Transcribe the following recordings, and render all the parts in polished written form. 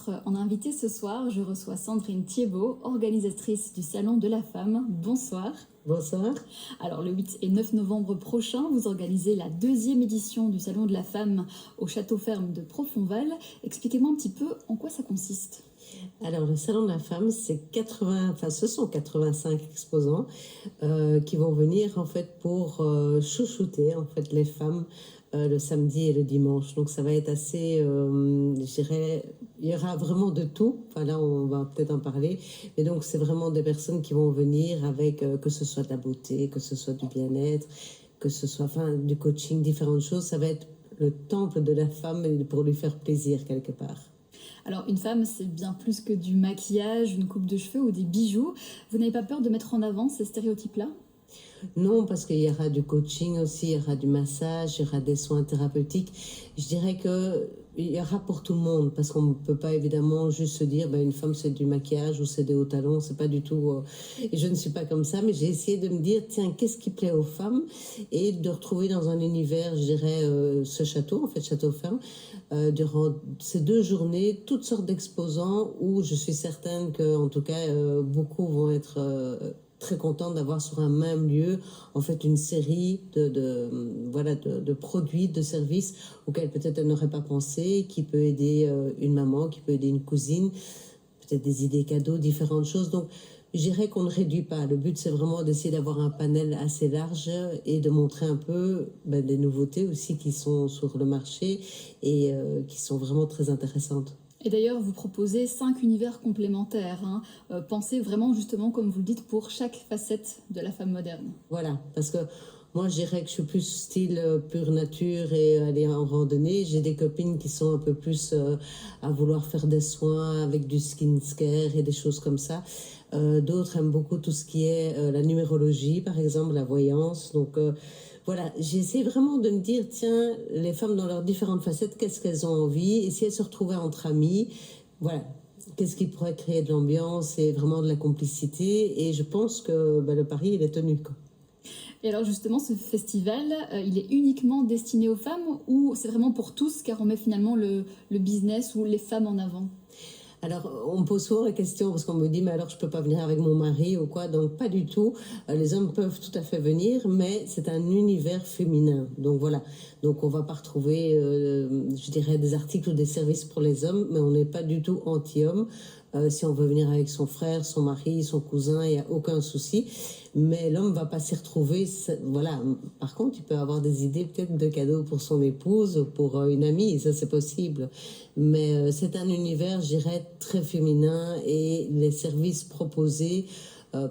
en invité ce soir, je reçois Sandrine Thiebaud, organisatrice du Salon de la Femme. Bonsoir. Bonsoir. Alors le 8 et 9 novembre prochain, vous organisez la 2e édition du Salon de la Femme au Château Ferme de Profondval. Expliquez-moi un petit peu en quoi ça consiste. Alors le Salon de la Femme, ce sont 85 exposants qui vont venir en fait pour chouchouter en fait les femmes le samedi et le dimanche. Donc ça va être assez, je dirais, il y aura vraiment de tout. Enfin là, on va peut-être en parler. Mais donc c'est vraiment des personnes qui vont venir avec que ce soit de la beauté, que ce soit du bien-être, que ce soit du coaching, différentes choses. Ça va être le temple de la femme pour lui faire plaisir quelque part. Alors une femme, c'est bien plus que du maquillage, une coupe de cheveux ou des bijoux. Vous n'avez pas peur de mettre en avant ces stéréotypes-là ? Non, parce qu'il y aura du coaching aussi, il y aura du massage, il y aura des soins thérapeutiques. Je dirais qu'il y aura pour tout le monde, parce qu'on ne peut pas évidemment juste se dire une femme c'est du maquillage ou c'est des hauts talons, c'est pas du tout... Et je ne suis pas comme ça, mais j'ai essayé de me dire, tiens, qu'est-ce qui plaît aux femmes ? Et de retrouver dans un univers, je dirais, ce château, en fait, Château Ferme, durant ces 2 journées, toutes sortes d'exposants où je suis certaine qu'en tout cas, beaucoup vont être... très contente d'avoir sur un même lieu en fait une série de produits, de services auxquels peut-être elle n'aurait pas pensé, qui peut aider une maman, qui peut aider une cousine, peut-être des idées cadeaux, différentes choses. Donc je dirais qu'on ne réduit pas. Le but c'est vraiment d'essayer d'avoir un panel assez large et de montrer un peu des nouveautés aussi qui sont sur le marché et qui sont vraiment très intéressantes. Et d'ailleurs, vous proposez 5 univers complémentaires. Pensez vraiment, justement, comme vous le dites, pour chaque facette de la femme moderne. Voilà, parce que moi, je dirais que je suis plus style pure nature et aller en randonnée. J'ai des copines qui sont un peu plus à vouloir faire des soins avec du skincare et des choses comme ça. D'autres aiment beaucoup tout ce qui est la numérologie, par exemple, la voyance. Donc voilà, j'essaie vraiment de me dire, tiens, les femmes dans leurs différentes facettes, qu'est-ce qu'elles ont envie ? Et si elles se retrouvaient entre amies, voilà, qu'est-ce qui pourrait créer de l'ambiance et vraiment de la complicité ? Et je pense que le pari, il est tenu, quoi. Et alors justement, ce festival, il est uniquement destiné aux femmes ou c'est vraiment pour tous car on met finalement le business ou les femmes en avant ? Alors, on me pose souvent la question parce qu'on me dit, mais alors je peux pas venir avec mon mari ou quoi ? Donc, pas du tout. Les hommes peuvent tout à fait venir, mais c'est un univers féminin. Donc, voilà. Donc, on va pas retrouver, je dirais, des articles ou des services pour les hommes, mais on n'est pas du tout anti-homme. Si on veut venir avec son frère, son mari, son cousin, il n'y a aucun souci. Mais l'homme va pas s'y retrouver. Voilà. Par contre, il peut avoir des idées peut-être de cadeaux pour son épouse ou pour une amie. Ça, c'est possible. Mais c'est un univers, je dirais, très féminin et les services proposés,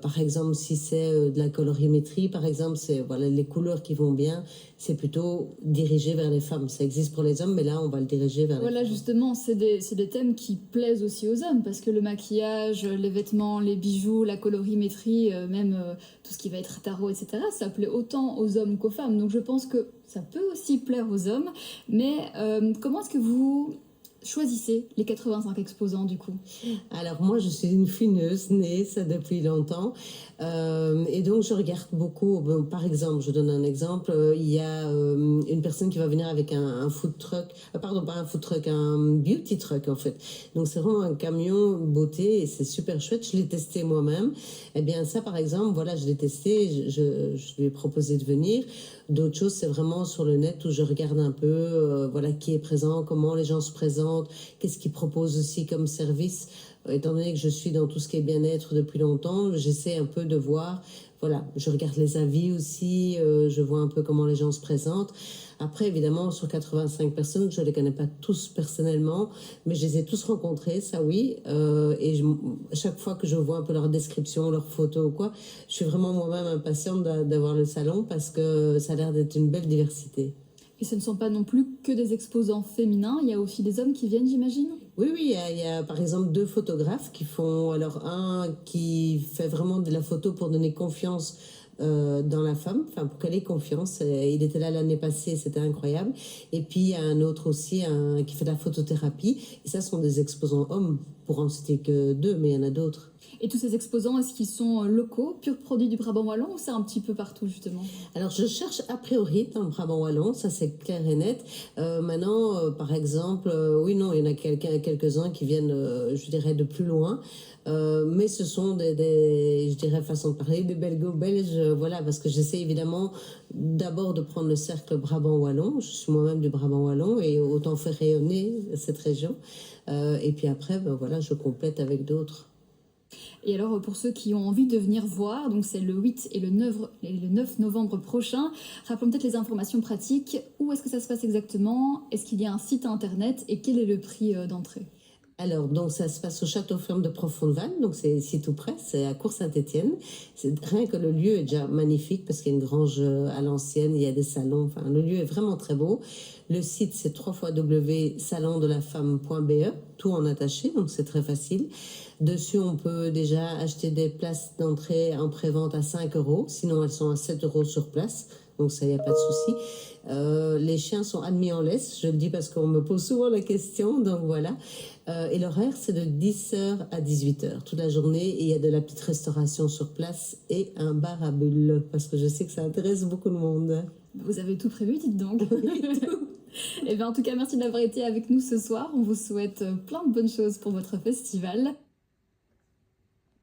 par exemple, si c'est de la colorimétrie, par exemple, c'est les couleurs qui vont bien, c'est plutôt dirigé vers les femmes. Ça existe pour les hommes, mais là, on va le diriger vers les femmes. Voilà, justement, c'est des thèmes qui plaisent aussi aux hommes, parce que le maquillage, les vêtements, les bijoux, la colorimétrie, même tout ce qui va être tarot, etc., ça plaît autant aux hommes qu'aux femmes. Donc je pense que ça peut aussi plaire aux hommes. Mais comment est-ce que vous choisissez les 85 exposants du coup ? Alors moi, je suis une fineuse née, ça depuis longtemps. Et donc, je regarde beaucoup. Par exemple, je donne un exemple. Il y a une personne qui va venir avec un food truck. Pardon, pas un food truck, un beauty truck en fait. Donc, c'est vraiment un camion beauté et c'est super chouette. Je l'ai testé moi-même. Eh bien, ça, par exemple, voilà, je l'ai testé. Je lui ai proposé de venir. D'autres choses, c'est vraiment sur le net où je regarde un peu qui est présent, comment les gens se présentent, qu'est-ce qu'ils proposent aussi comme service. Étant donné que je suis dans tout ce qui est bien-être depuis longtemps, j'essaie un peu de voir, je regarde les avis aussi, je vois un peu comment les gens se présentent. Après, évidemment, sur 85 personnes, je ne les connais pas tous personnellement, mais je les ai tous rencontrés, ça oui. Chaque fois que je vois un peu leur description, leurs photos ou quoi, je suis vraiment moi-même impatiente d'avoir le salon parce que ça a l'air d'être une belle diversité. Et ce ne sont pas non plus que des exposants féminins, il y a aussi des hommes qui viennent, j'imagine ? Oui, il y a par exemple 2 photographes qui font... Alors, un qui fait vraiment de la photo pour donner confiance dans la femme, pour qu'elle ait confiance. Il était là l'année passée, c'était incroyable. Et puis, il y a un autre aussi qui fait de la photothérapie. Et ça, ce sont des exposants hommes, pour en citer que 2, mais il y en a d'autres. Et tous ces exposants, est-ce qu'ils sont locaux, purs produits du Brabant Wallon, ou c'est un petit peu partout justement? Alors, je cherche a priori dans le Brabant Wallon, ça c'est clair et net. Maintenant, par exemple, oui, non, il y en a quelques-uns qui viennent, je dirais, de plus loin. Mais ce sont je dirais, façon de parler, des belgo-belges, voilà, parce que j'essaie évidemment d'abord de prendre le cercle Brabant Wallon. Je suis moi-même du Brabant Wallon et autant faire rayonner cette région. Et puis après, ben, voilà, je complète avec d'autres. Et alors, pour ceux qui ont envie de venir voir, donc c'est le 8 et le 9 novembre prochain, rappelons peut-être les informations pratiques. Où est-ce que ça se passe exactement? Est-ce qu'il y a un site internet et quel est le prix d'entrée? Alors, donc, ça se passe au Château Ferme de Profondeval, donc c'est ici tout près, c'est à Cour-Saint-Étienne. C'est rien que le lieu est déjà magnifique parce qu'il y a une grange à l'ancienne, il y a des salons, enfin, le lieu est vraiment très beau. Le site, c'est www.salondelafemme.be, tout en attaché, donc c'est très facile. Dessus, on peut déjà acheter des places d'entrée en pré-vente à 5 euros, sinon elles sont à 7 euros sur place. Donc ça, il n'y a pas de souci. Les chiens sont admis en laisse, je le dis parce qu'on me pose souvent la question, donc voilà. Et l'horaire, c'est de 10 h à 18 h toute la journée. Et il y a de la petite restauration sur place et un bar à bulles, parce que je sais que ça intéresse beaucoup de monde. Vous avez tout prévu, dites donc. Et bien, en tout cas, merci d'avoir été avec nous ce soir. On vous souhaite plein de bonnes choses pour votre festival.